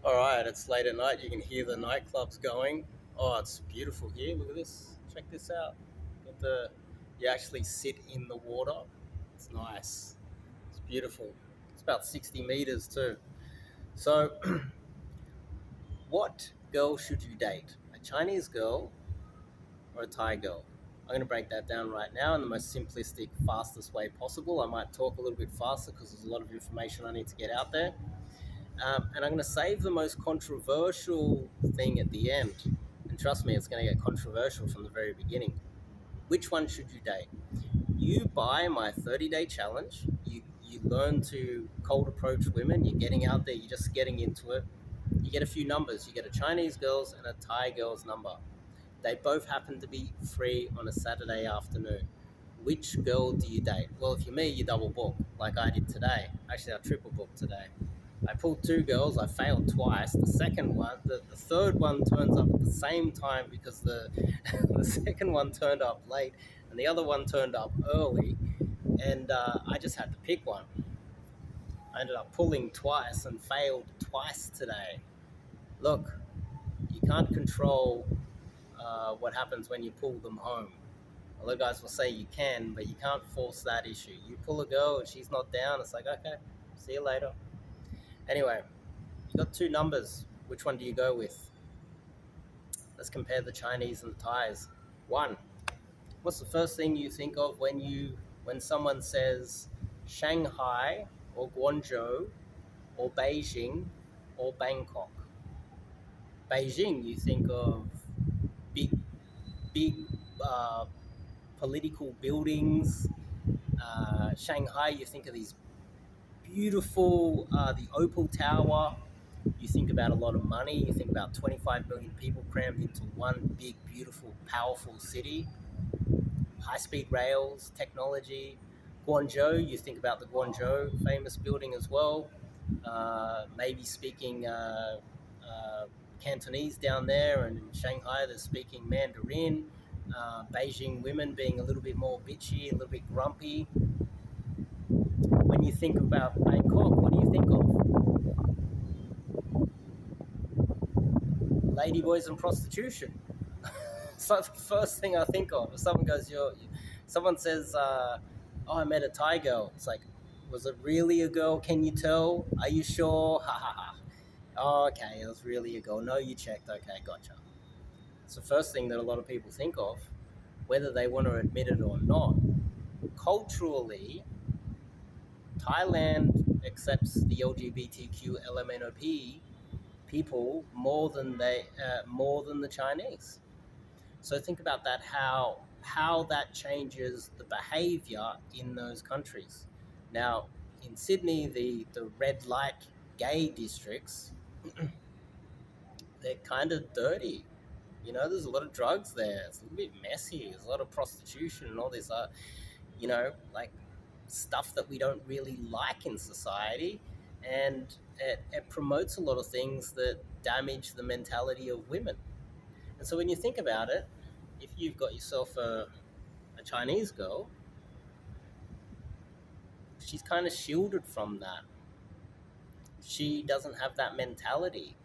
All right, it's late at night. You can hear the nightclubs going. Oh, it's beautiful here. Look at this. Check this out. Got the you actually sit in the water. It's nice. It's beautiful. It's about 60 meters too. So, what girl should you date? A Chinese girl or a Thai girl? I'm going to break that down right now in the most simplistic, fastest way possible. I might talk a little bit faster because there's a lot of information I need to get out there. And I'm going to save the most controversial thing at the end. And trust me, it's going to get controversial from the very beginning. Which one should you date? You buy my 30-day challenge. You learn to cold approach women. You're getting out there. You're just getting into it. You get a few numbers. You get a Chinese girl's and a Thai girl's number. They both happen to be free on a Saturday afternoon. Which girl do you date? Well, if you're me, you double book like I did today. Actually, I triple booked today. I pulled two girls. I failed twice. The second one, the third one turns up at the same time because the the second one turned up late and the other one turned up early, and I just had to pick one. I ended up pulling twice and failed twice today. Look, you can't control what happens when you pull them home. A lot of guys will say you can, but you can't force that issue. You pull a girl and she's not down, it's like, okay, see you later. Anyway, you got two numbers. Which one do you go with? Let's compare the Chinese and the Thais. One, what's the first thing you think of when someone says Shanghai or Guangzhou or Beijing or Bangkok? Beijing, you think of big, big uh, political buildings. Shanghai, you think of these beautiful, the Opal Tower. You think about a lot of money. You think about 25 million people crammed into one big, beautiful, powerful city. High-speed rails, technology. Guangzhou, you think about the Guangzhou famous building as well. Maybe speaking Cantonese down there, and in Shanghai they're speaking Mandarin. Beijing women being a little bit more bitchy, a little bit grumpy. When you think about Bangkok, what do you think of? Ladyboys and prostitution. So the first thing I think of, if someone goes, someone says, "Oh, I met a Thai girl." It's like, was it really a girl? Can you tell? Are you sure? Ha ha ha. Oh, okay, it was really a girl. No, you checked. Okay, gotcha. It's the first thing that a lot of people think of, whether they want to admit it or not. Culturally, Thailand accepts the LGBTQ LMNOP people more than the Chinese. So think about that, how that changes the behavior in those countries. Now, in Sydney, the red light gay districts, they're kind of dirty. There's a lot of drugs there. It's a little bit messy. There's a lot of prostitution and all this, like stuff that we don't really like in society. And it promotes a lot of things that damage the mentality of women. And so when you think about it, if you've got yourself a Chinese girl, she's kind of shielded from that. She doesn't have that mentality.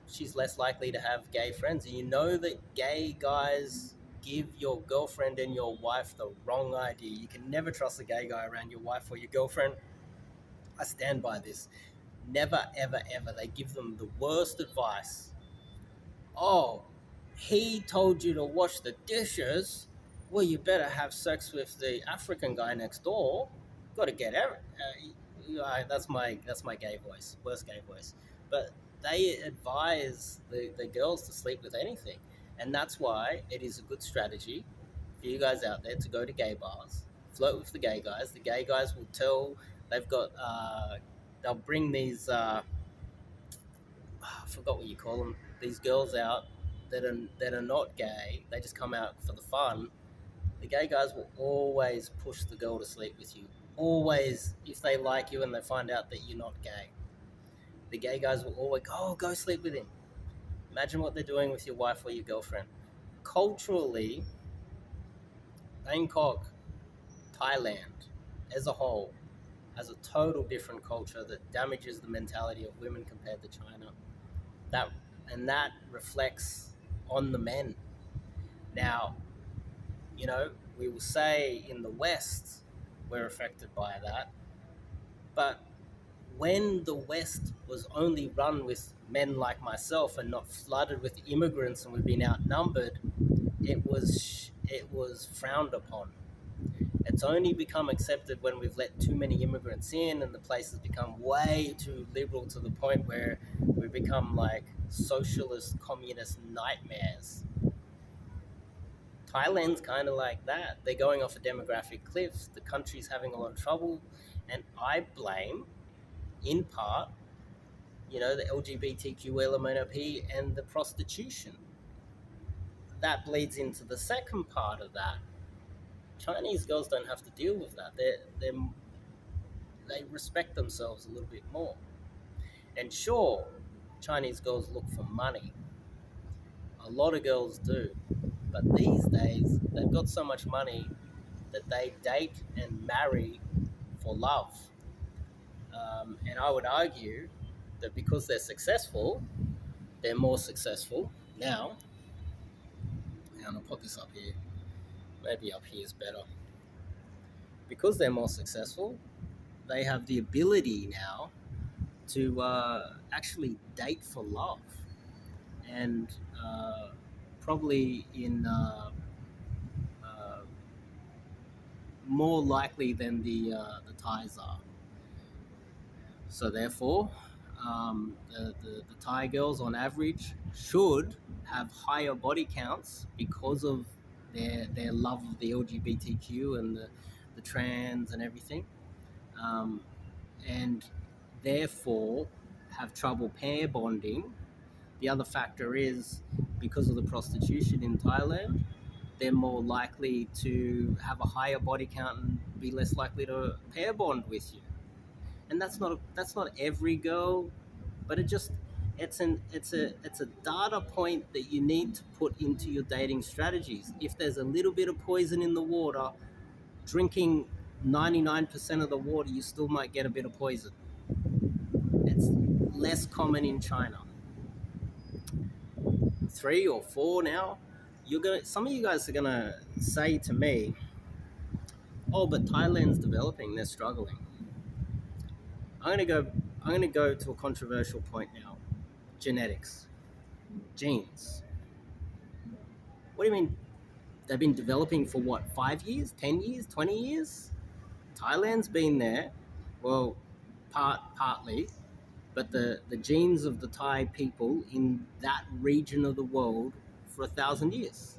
She's less likely to have gay friends. And you know that gay guys give your girlfriend and your wife the wrong idea. You can never trust a gay guy around your wife or your girlfriend. I stand by this. Never, ever, ever. They give them the worst advice. Oh, he told you to wash the dishes. Well, you better have sex with the African guy next door. Got to get every. That's my gay voice, worst gay voice. But they advise the girls to sleep with anything, and that's why it is a good strategy for you guys out there to go to gay bars, flirt with the gay guys. The gay guys will tell. They've got. They'll bring these. I forgot what you call them. These girls out that are not gay. They just come out for the fun. The gay guys will always push the girl to sleep with you. Always, if they like you and they find out that you're not gay, the gay guys will always go sleep with him. Imagine what they're doing with your wife or your girlfriend. Culturally, Bangkok, Thailand, as a whole, as a total different culture that damages the mentality of women compared to China. That that reflects on the men. Now, you know, we will say in the West we're affected by that, but when the West was only run with men like myself and not flooded with immigrants and we've been outnumbered, it was frowned upon. It's only become accepted when we've let too many immigrants in and the place has become way too liberal to the point where we become like socialist, communist nightmares. Thailand's kind of like that. They're going off a demographic cliff. The country's having a lot of trouble. And I blame, in part, the LGBTQ LMNOP and the prostitution. That bleeds into the second part of that. Chinese girls don't have to deal with that. They respect themselves a little bit more. And sure, Chinese girls look for money. A lot of girls do. But these days, they've got so much money that they date and marry for love. And I would argue that because they're successful, they're more successful now. And I'll put this up here. Maybe up here is better. Because they're more successful, they have the ability now to actually date for love. And probably in more likely than the Thais are. So therefore, the Thai girls on average should have higher body counts because of their love of the LGBTQ and the trans and everything, and therefore have trouble pair bonding. The other factor is because of the prostitution in Thailand, they're more likely to have a higher body count and be less likely to pair bond with you. And that's not every girl, but it's a data point that you need to put into your dating strategies. If there's a little bit of poison in the water, drinking 99% of the water, you still might get a bit of poison. It's less common in China. 3 or 4 now. Some of you guys are gonna say to me, "Oh, but Thailand's developing; they're struggling." I'm gonna go to a controversial point now. Genetics, genes. What do you mean? They've been developing for what? 5 years, 10 years, 20 years? Thailand's been there, well, partly, but the genes of the Thai people in that region of the world for 1,000 years.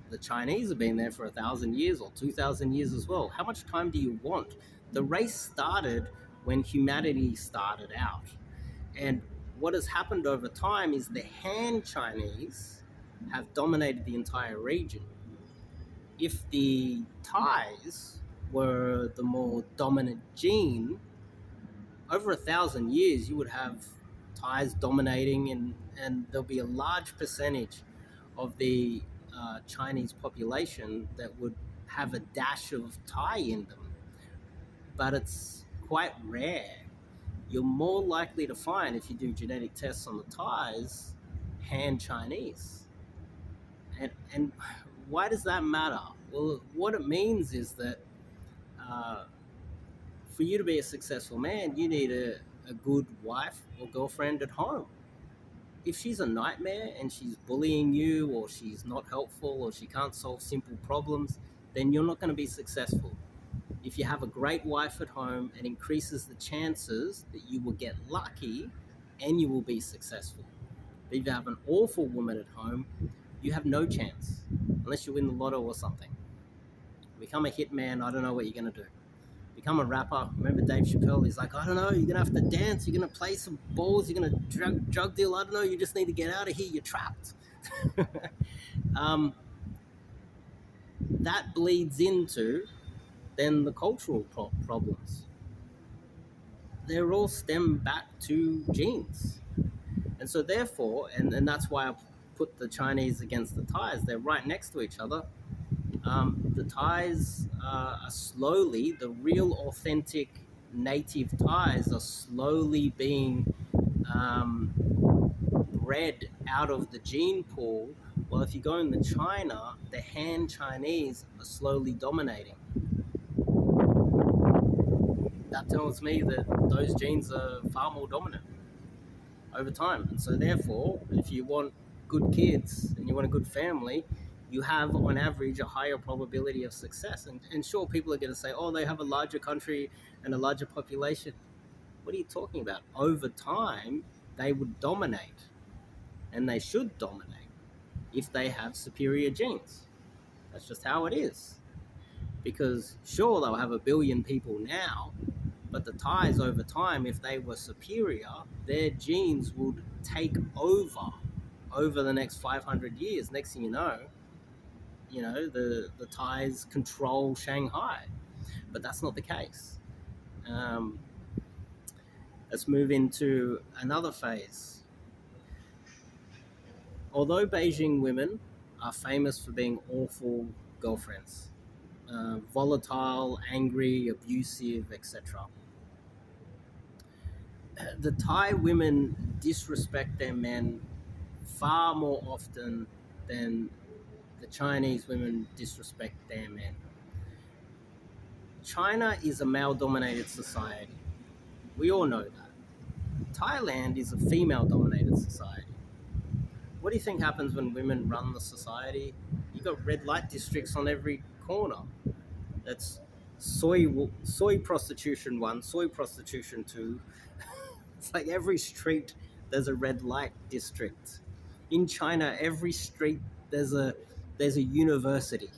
The Chinese have been there for 1,000 years or 2,000 years as well. How much time do you want? The race started when humanity started out. And what has happened over time is the Han Chinese have dominated the entire region. If the Thais were the more dominant gene, over 1,000 years you would have Thais dominating, and there'll be a large percentage of the Chinese population that would have a dash of Thai in them. But it's quite rare. You're more likely to find, if you do genetic tests on the Thais, Han Chinese. And why does that matter? Well, what it means is that for you to be a successful man, you need a good wife or girlfriend at home. If she's a nightmare and she's bullying you, or she's not helpful, or she can't solve simple problems, then you're not going to be successful. If you have a great wife at home, it increases the chances that you will get lucky and you will be successful. But if you have an awful woman at home, you have no chance, unless you win the lotto or something. Become a hitman, I don't know what you're going to do. Become a rapper. Remember Dave Chappelle? He's like, I don't know, you're going to have to dance, you're going to play some balls, you're going to drug deal, I don't know, you just need to get out of here, you're trapped. That bleeds into then the cultural problems. They're all stem back to genes. And so therefore, and that's why I put the Chinese against the Thais, they're right next to each other. The Thais are slowly, the real authentic native Thais are slowly being um, bred out of the gene pool. Well, if you go into China, the Han Chinese are slowly dominating. That tells me that those genes are far more dominant over time. And so, therefore, if you want good kids and you want a good family, you have, on average, a higher probability of success. And sure, people are going to say, oh, they have a larger country and a larger population. What are you talking about? Over time, they would dominate, and they should dominate if they have superior genes. That's just how it is. Because sure, they'll have a billion people now, but the Thais over time, if they were superior, their genes would take over the next 500 years. Next thing you know, the Thais control Shanghai, but that's not the case. Um, let's move into another phase. Although Beijing women are famous for being awful girlfriends, volatile, angry, abusive, etc., the Thai women disrespect their men far more often than the Chinese women disrespect their men. China is a male dominated society. We all know that. Thailand is a female dominated society. What do you think happens when women run the society? You got red light districts on every corner. That's soy prostitution 1, soy prostitution 2. It's like every street there's a red light district. In China, every street there's a university,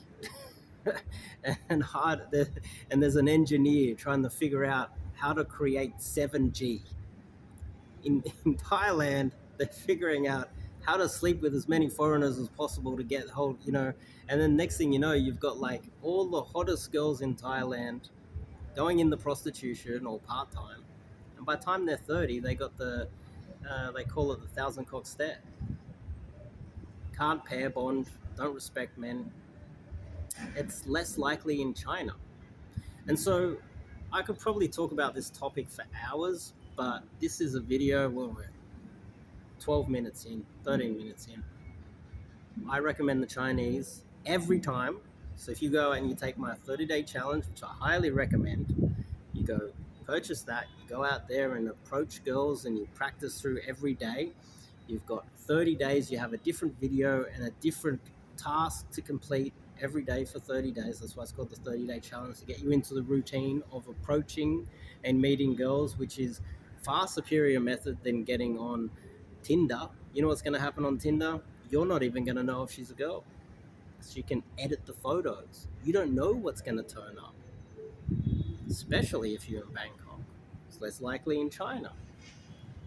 and there's an engineer trying to figure out how to create 7G. In Thailand, they're figuring out how to sleep with as many foreigners as possible to get hold, and then next thing you know, you've got like all the hottest girls in Thailand going into prostitution or part time, and by the time they're 30, they got they call it the thousand cock stare. Can't pair bond, don't respect men. It's less likely in China. And so I could probably talk about this topic for hours, but this is a video where we're 12 minutes in, 13 minutes in. I recommend the Chinese every time. So if you go and you take my 30-day challenge, which I highly recommend, you go purchase that, you go out there and approach girls and you practice through every day. You've got 30 days, you have a different video and a different task to complete every day for 30 days. That's why it's called the 30-day challenge, to get you into the routine of approaching and meeting girls, which is far superior method than getting on Tinder. You know what's going to happen on Tinder? You're not even going to know if she's a girl. She can edit the photos. You don't know what's going to turn up, especially if you're in Bangkok. It's less likely in China.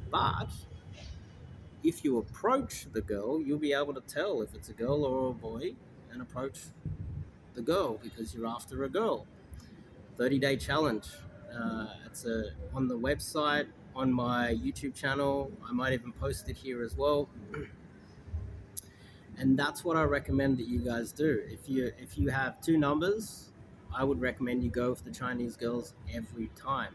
But if you approach the girl, you'll be able to tell if it's a girl or a boy and approach the girl because you're after a girl. 30-day challenge. It's on the website, on my YouTube channel. I might even post it here as well. And that's what I recommend that you guys do. If you have two numbers, I would recommend you go for the Chinese girls every time.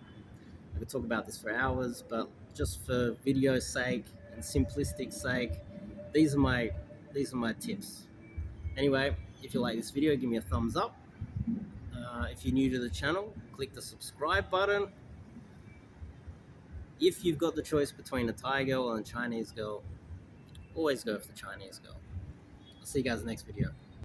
I could talk about this for hours, but just for video's sake and simplistic sake, these are my tips. Anyway, if you like this video, give me a thumbs up. If you're new to the channel, click the subscribe button. If you've got the choice between a Thai girl and a Chinese girl, always go for the Chinese girl. I'll see you guys in the next video.